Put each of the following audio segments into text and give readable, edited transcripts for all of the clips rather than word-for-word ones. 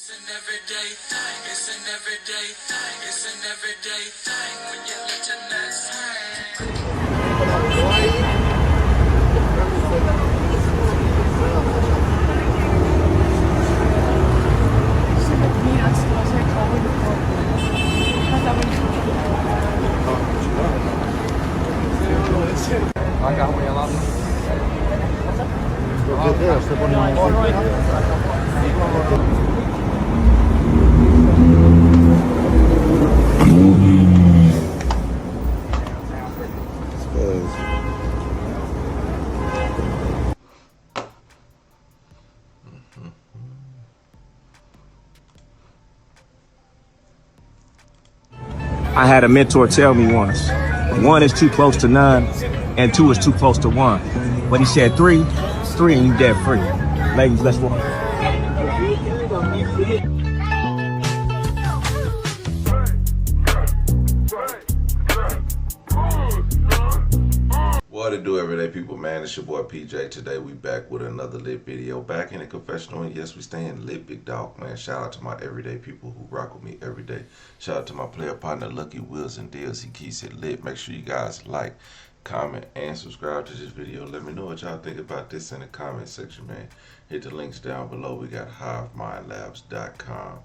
It's an everyday thing. It's an everyday thing. It's an everyday thing when you let your nuts I had a mentor tell me once, one is too close to none, and two is too close to one. But he said three and you dead free. Ladies, let's walk. What it do, everyday people, man? It's your boy PJ. Today we back with another lit video. Back in the confessional, and yes, we staying lit, big dog, man. Shout out to my everyday people who rock with me every day. Shout out to my player partner, Lucky Wheels and Deals. He keeps it lit. Make sure you guys like, comment, and subscribe to this video. Let me know what y'all think about this in the comment section, man. Hit the links down below. We got HiveMindLabs.com.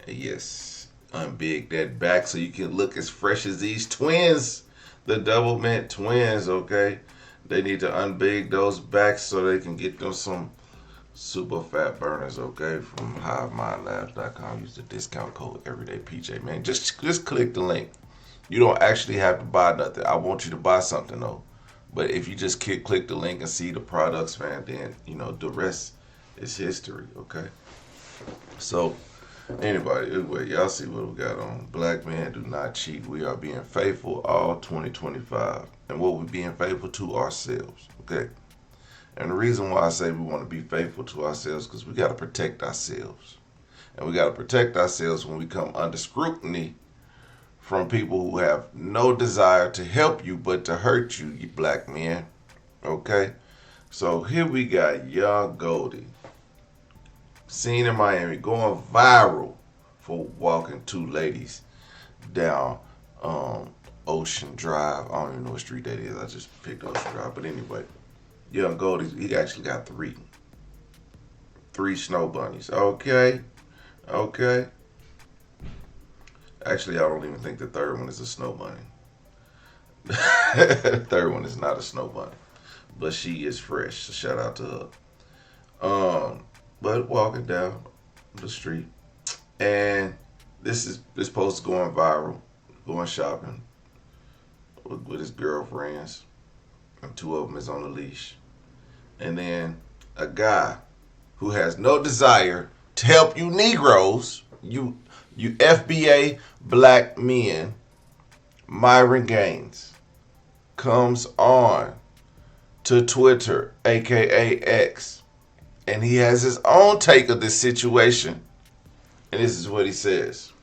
And yes, unbig that back so you can look as fresh as these twins. The double mint twins, okay? They need to unbig those backs so they can get them some super fat burners, okay? From HiveMindLabs.com. Use the discount code everydaypj, man. Just click the link. You don't actually have to buy nothing. I want you to buy something though. But if you just click the link and see the products, man, then you know the rest is history, okay? So anyway, y'all see what we got on. Black men do not cheat. We are being faithful all 2025. And what we're being faithful to ourselves, okay? And the reason why I say we want to be faithful to ourselves because we got to protect ourselves. And we got to protect ourselves when we come under scrutiny from people who have no desire to help you but to hurt you, you black men, okay? So here we got young Goldie, seen in Miami, going viral for walking two ladies down Ocean Drive. I don't even know what street that is. I just picked Ocean Drive. But anyway, young Goldie, he actually got three snow bunnies. Okay. Actually, I don't even think the third one is a snow bunny. The third one is not a snow bunny. But she is fresh. So shout out to her. But walking down the street, and this post is going viral, going shopping with his girlfriends, and two of them is on a leash. And then a guy who has no desire to help you Negroes, you FBA black men, Myron Gaines, comes on to Twitter, aka X, and he has his own take of this situation. And this is what he says.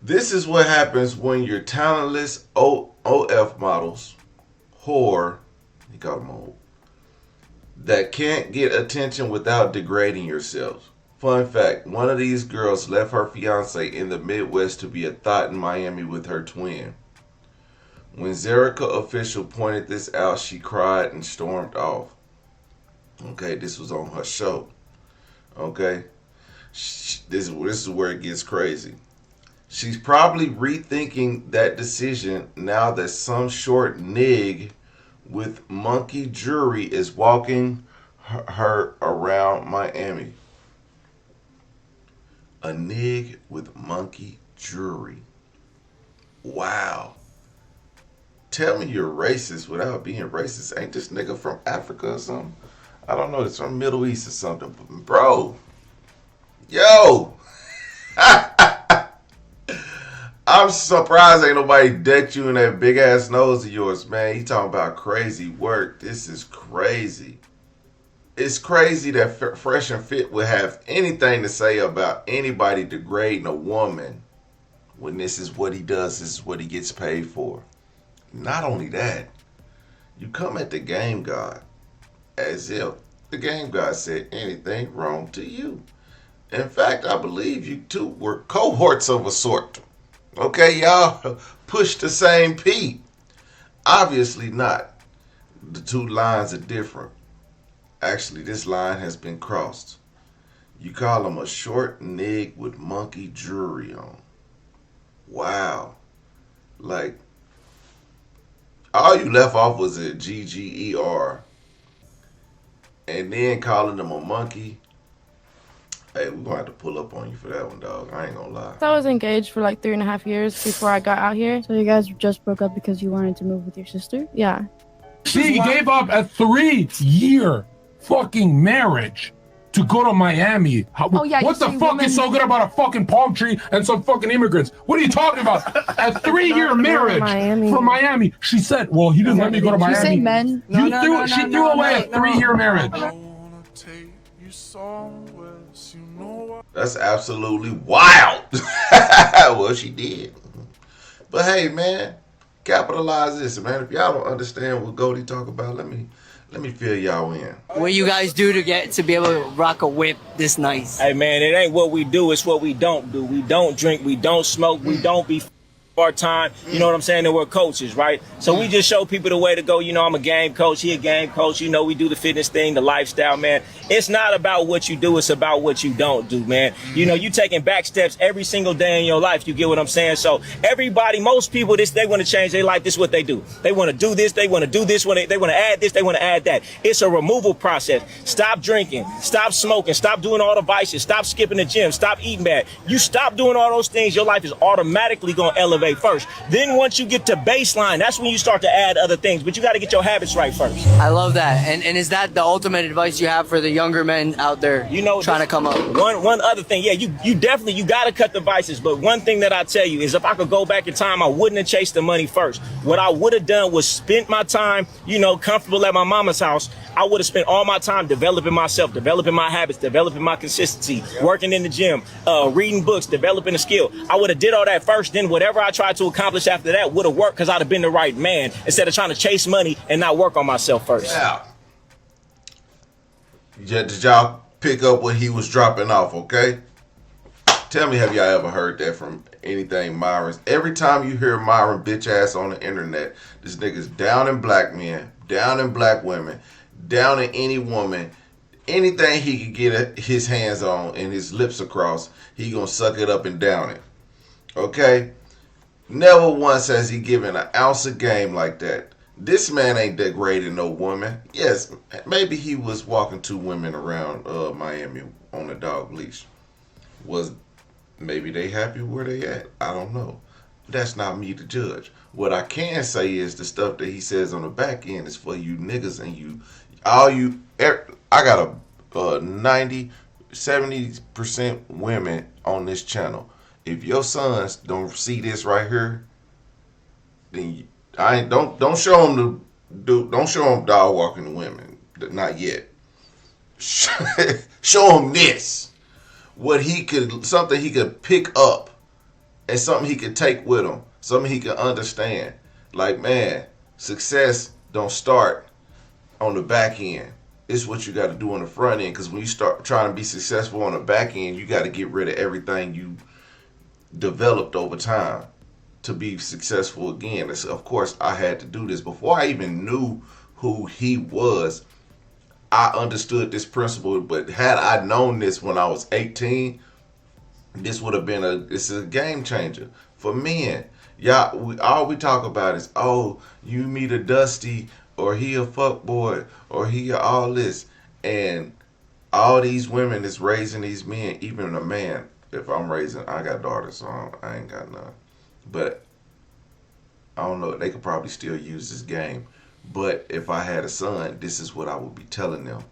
This is what happens when you're talentless OF models, whore, he called them old, that can't get attention without degrading yourselves. Fun fact, one of these girls left her fiance in the Midwest to be a thought in Miami with her twin. When Zerica official pointed this out, she cried and stormed off. Okay, this was on her show. Okay, this is where it gets crazy. She's probably rethinking that decision now that some short nig with monkey jewelry is walking her around Miami. A nig with monkey jewelry. Wow. Tell me you're racist without being racist. Ain't this nigga from Africa or something? I don't know. It's from Middle East or something. Bro. Yo. I'm surprised ain't nobody decked you in that big ass nose of yours, man. You talking about crazy work. This is crazy. It's crazy that Fresh and Fit would have anything to say about anybody degrading a woman when this is what he does, this is what he gets paid for. Not only that, you come at the game, God, as if the game god said anything wrong to you. In fact, I believe you two were cohorts of a sort. Okay, y'all push the same P. Obviously not. The two lines are different. Actually, this line has been crossed. You call him a short nig with monkey jewelry on. Wow. Like, all you left off was a GGER. And then calling him a monkey. Hey, we're gonna have to pull up on you for that one, dog. I ain't gonna lie. I was engaged for like 3.5 years before I got out here. So you guys just broke up because you wanted to move with your sister? Yeah. She gave up a 3-year fucking marriage to go to Miami. Oh, yeah, what the fuck is so good about a fucking palm tree and some fucking immigrants? What are you talking about? A 3-year marriage from Miami. She said, well, he didn't let me go to Miami. Did you say men? She threw away a 3-year marriage. That's absolutely wild. Well, she did. But hey, man, capitalize this, man. If y'all don't understand what Goldie talk about, let me fill y'all in. What you guys do to be able to rock a whip this nice? Hey man, it ain't what we do, it's what we don't do. We don't drink, we don't smoke, we don't be our time, you know what I'm saying, and we're coaches, right? So we just show people the way to go. You know, I'm a game coach, he a game coach, you know, we do the fitness thing, the lifestyle, man. It's not about what you do, it's about what you don't do, man. You know, you taking back steps every single day in your life, you get what I'm saying? So everybody, most people, they want to change their life, this is what they do. They want to do this, they want to do this, they want to add this, they want to add that. It's a removal process. Stop drinking, stop smoking, stop doing all the vices, stop skipping the gym, stop eating bad. You stop doing all those things, your life is automatically going to elevate first. Then once you get to baseline, that's when you start to add other things, but you got to get your habits right first. I love that. And is that the ultimate advice you have for the younger men out there, you know, trying to come up? One other thing, yeah, you definitely got to cut the vices, but one thing that I tell you is if I could go back in time, I wouldn't have chased the money first. What I would have done was spent my time, you know, comfortable at my mama's house. I would have spent all my time developing myself, developing my habits, developing my consistency, working in the gym, reading books, developing a skill. I would have did all that first, then whatever I tried to accomplish after that would have worked because I'd have been the right man instead of trying to chase money and not work on myself first. Yeah. Did y'all pick up what he was dropping off, okay? Tell me, have y'all ever heard that from anything Myron's? Every time you hear Myron bitch ass on the internet, this nigga's down in black men, down in black women, down in any woman, anything he could get his hands on and his lips across, he gonna suck it up and down it. Okay? Never once has he given an ounce of game like that. This man ain't degrading no woman. Yes, maybe he was walking 2 women around Miami on a dog leash. Was maybe they happy where they at? I don't know. That's not me to judge. What I can say is the stuff that he says on the back end is for you niggas and you, all you. I got a 90, 70% women on this channel. If your sons don't see this right here, then don't show them don't show them dog walking to women. Not yet. Show them this. Something he could pick up, and something he could take with him, something he could understand. Like, man, success don't start on the back end. It's what you got to do on the front end. Because when you start trying to be successful on the back end, you got to get rid of everything you developed over time to be successful again. And so, of course, I had to do this before I even knew who he was. I understood this principle, but had I known this when I was 18, this would have been it's a game changer for men. Y'all, all we talk about is, oh, you meet a Dusty, or he a fuckboy, or he all this, and all these women is raising these men. Even a man, if I'm raising, I got daughters, so I ain't got none. But I don't know, they could probably still use this game. But if I had a son, this is what I would be telling them.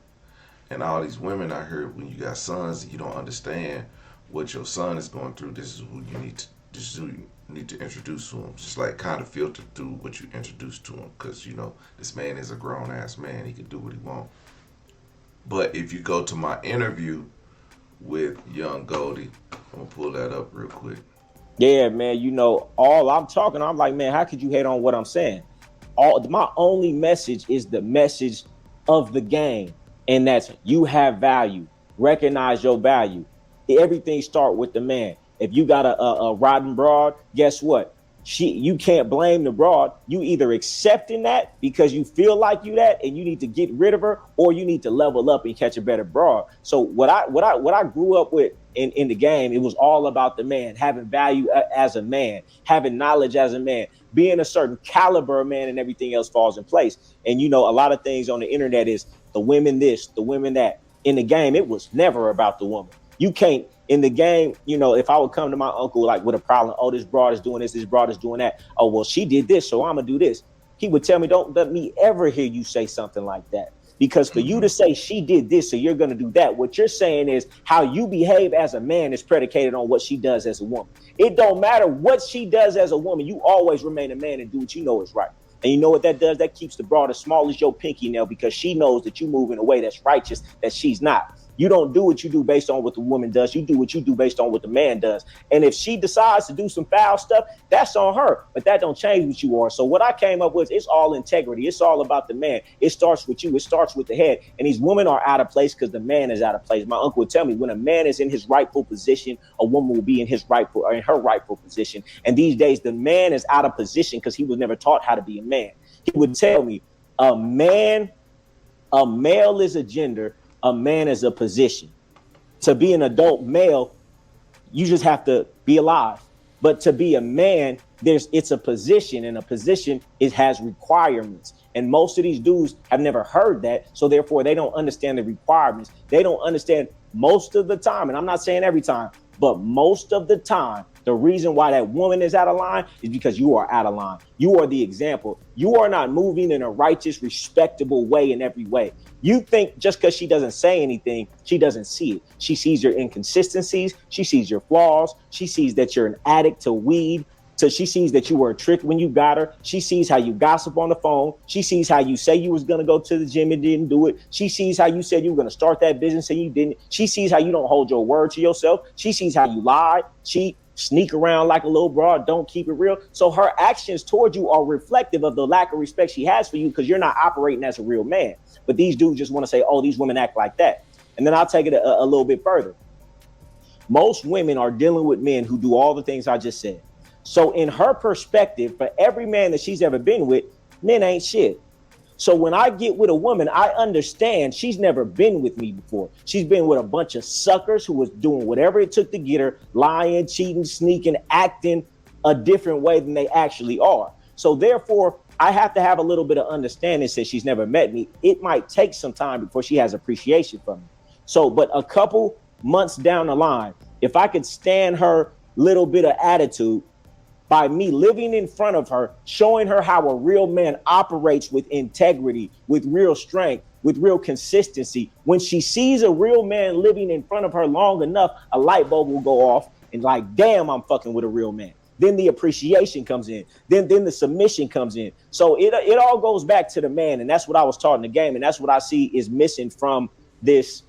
And all these women out here, when you got sons and you don't understand what your son is going through, this is who you need to, this is who you need to introduce to him. Just like kind of filter through what you introduce to him, because you know this man is a grown ass man. He can do what he wants. But if you go to my interview with young Goldie, I'm gonna pull that up real quick. Yeah, man, you know, I'm like, man, how could you hate on what I'm saying? My only message is the message of the game. And that's, you have value, recognize your value. Everything start with the man. If you got a rotten broad, guess what? You can't blame the broad. You either accepting that because you feel like you that and you need to get rid of her, or you need to level up and catch a better broad. So what I grew up with in the game, it was all about the man, having value as a man, having knowledge as a man, being a certain caliber of man, and everything else falls in place. And you know, a lot of things on the internet is the women this, the women that. In the game, it was never about the woman. You can't, in the game, you know, if I would come to my uncle like with a problem, oh, this broad is doing this broad is doing that. Oh, well, she did this, so I'm gonna do this. He would tell me, don't let me ever hear you say something like that. Because for you to say she did this, so you're gonna do that, what you're saying is how you behave as a man is predicated on what she does as a woman. It don't matter what she does as a woman, you always remain a man and do what you know is right. And you know what that does? That keeps the broad as small as your pinky nail, because she knows that you move in a way that's righteous, that she's not. You don't do what you do based on what the woman does. You do what you do based on what the man does. And if she decides to do some foul stuff, that's on her. But that don't change what you are. So what I came up with, it's all integrity. It's all about the man. It starts with you. It starts with the head. And these women are out of place because the man is out of place. My uncle would tell me, when a man is in his rightful position, a woman will be in her rightful position. And these days, the man is out of position because he was never taught how to be a man. He would tell me, a male is a gender. A man is a position. To be an adult male, you just have to be alive. But to be a man, it's a position, and a position, it has requirements. And most of these dudes have never heard that, so therefore they don't understand the requirements. They don't understand most of the time, and I'm not saying every time, but most of the time, the reason why that woman is out of line is because you are out of line. You are the example. You are not moving in a righteous, respectable way in every way. You think just because she doesn't say anything, she doesn't see it. She sees your inconsistencies. She sees your flaws. She sees that you're an addict to weed. So she sees that you were a trick when you got her. She sees how you gossip on the phone. She sees how you say you was going to go to the gym and didn't do it. She sees how you said you were going to start that business and you didn't. She sees how you don't hold your word to yourself. She sees how you lie. She sneak around like a little broad, don't keep it real. So her actions towards you are reflective of the lack of respect she has for you, because you're not operating as a real man. But these dudes just want to say, oh, these women act like that. And then I'll take it a little bit further. Most women are dealing with men who do all the things I just said. So in her perspective, for every man that she's ever been with, men ain't shit. So when I get with a woman, I understand she's never been with me before. She's been with a bunch of suckers who was doing whatever it took to get her, lying, cheating, sneaking, acting a different way than they actually are. So therefore, I have to have a little bit of understanding since she's never met me. It might take some time before she has appreciation for me. So, but a couple months down the line, if I could stand her little bit of attitude, by me living in front of her, showing her how a real man operates with integrity, with real strength, with real consistency. When she sees a real man living in front of her long enough, a light bulb will go off and like, damn, I'm fucking with a real man. Then the appreciation comes in. Then the submission comes in. So it all goes back to the man. And that's what I was taught in the game. And that's what I see is missing from this,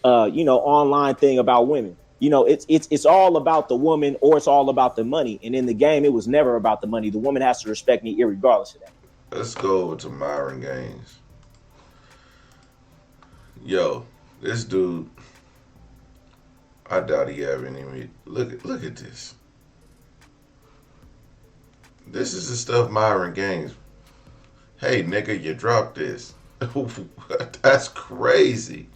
online thing about women. You know, it's all about the woman, or it's all about the money. And in the game, it was never about the money. The woman has to respect me irregardless of that. Let's go over to Myron Gaines. Yo, this dude, I doubt he ever even look at this. This is the stuff Myron Gaines. Hey nigga, you dropped this. That's crazy.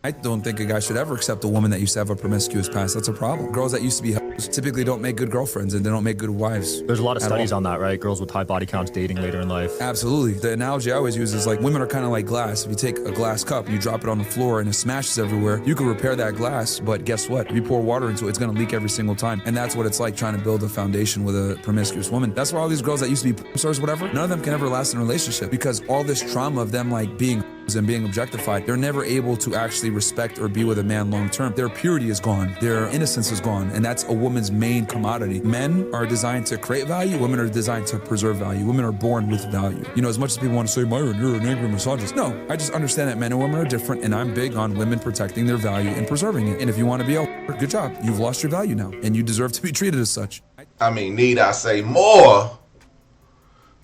I don't think a guy should ever accept a woman that used to have a promiscuous past. That's a problem. Girls that used to be hoes typically don't make good girlfriends, and they don't make good wives. There's a lot of studies on that, right? Girls with high body counts dating later in life. Absolutely. The analogy I always use is like women are kind of like glass. If you take a glass cup, you drop it on the floor and it smashes everywhere, you can repair that glass, but guess what? If you pour water into it, it's going to leak every single time. And that's what it's like trying to build a foundation with a promiscuous woman. That's why all these girls that used to be stars, whatever, none of them can ever last in a relationship, because all this trauma of them like being and being objectified, they're never able to actually respect or be with a man long term. Their purity is gone, their innocence is gone, and that's a woman's main commodity. Men are designed to create value, women are designed to preserve value. Women are born with value. You know, as much as people want to say, Myron, you're an angry misogynist. No, I just understand that men and women are different, and I'm big on women protecting their value and preserving it. And if you want to be a good job, you've lost your value now, and you deserve to be treated as such. I mean, need I say more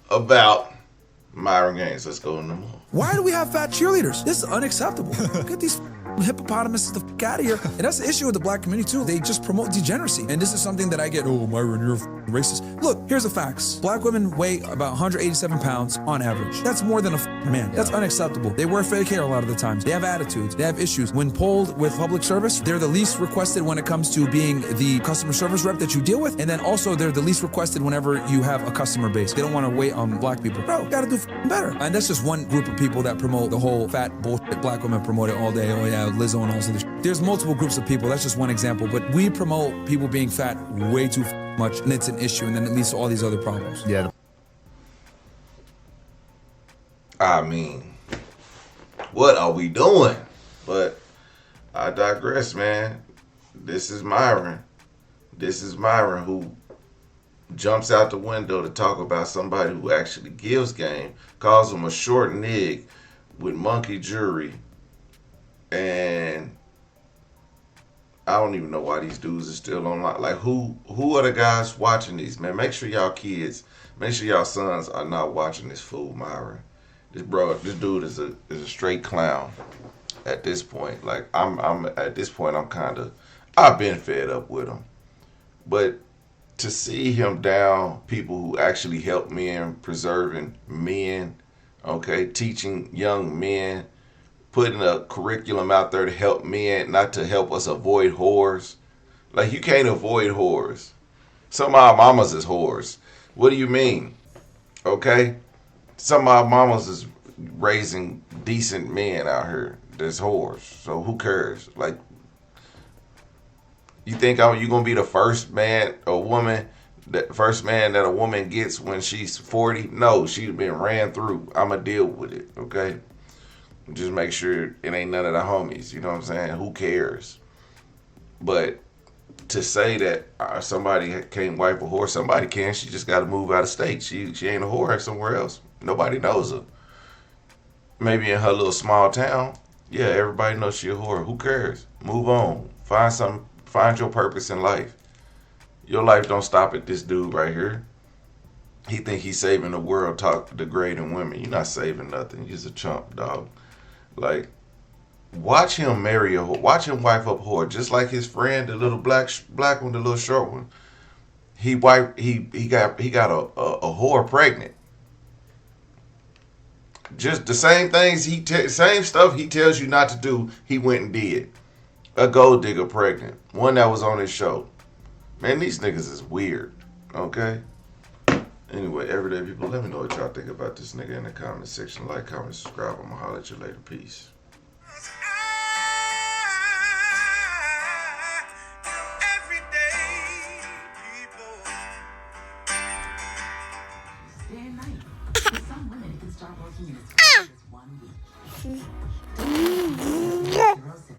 about Myron Gaines, let's go in the mall. Why do we have fat cheerleaders? This is unacceptable. Get these hippopotamuses the fuck out of here. And that's the issue with the black community too. They just promote degeneracy. And this is something that I get, oh, Myron, you're racist. Look, here's the facts. Black women weigh about 187 pounds on average. That's more than a man. That's unacceptable. They wear fake hair a lot of the times. They have attitudes. They have issues. When polled with public service, they're the least requested when it comes to being the customer service rep that you deal with. And then also they're the least requested whenever you have a customer base. They don't want to wait on black people. Bro, gotta do better. And that's just one group of people that promote the whole fat bullshit black women promote it all day. Oh yeah, Lizzo and all this other shit. There's multiple groups of people. That's just one example. But we promote people being fat way too much, and it's an issue, and then it leads to all these other problems. Yeah. I mean, what are we doing? But I digress, man. This is Myron. This is Myron who jumps out the window to talk about somebody who actually gives game, calls him a short nig with monkey jury, and I don't even know why these dudes are still online. Like, who are the guys watching these, man? Make sure y'all kids, make sure y'all sons are not watching this fool, Myron. This dude is a straight clown at this point. Like, I'm at this point, I've been fed up with him. But to see him down people who actually help men, preserving men, okay, teaching young men, putting a curriculum out there to help men, not to help us avoid whores. Like, you can't avoid whores. Some of our mamas is whores. What do you mean? Okay? Some of our mamas is raising decent men out here that's whores. So who cares? Like, you think you're going to be the first man that a woman gets when she's 40? No, she's been ran through. I'm going to deal with it, okay? Just make sure it ain't none of the homies. You know what I'm saying? Who cares? But to say that somebody can't wipe a whore, somebody can. She just got to move out of state. She ain't a whore somewhere else. Nobody knows her. Maybe in her little small town. Yeah, everybody knows she a whore. Who cares? Move on. Find your purpose in life. Your life don't stop at this dude right here. He think he's saving the world, degrading women. You're not saving nothing. You're just a chump, dog. Like, watch him marry a whore. Watch him wife up a whore. Just like his friend, the little black one, the little short one. He got a whore pregnant. Just the same things same stuff he tells you not to do, he went and did. A gold digger pregnant. One that was on his show. Man, these niggas is weird. Okay? Anyway, everyday people, let me know what y'all think about this nigga in the comment section. Like, comment, subscribe. I'm gonna holler at you later. Peace. Day and night. For some women, it can start working in as fast as 1 week.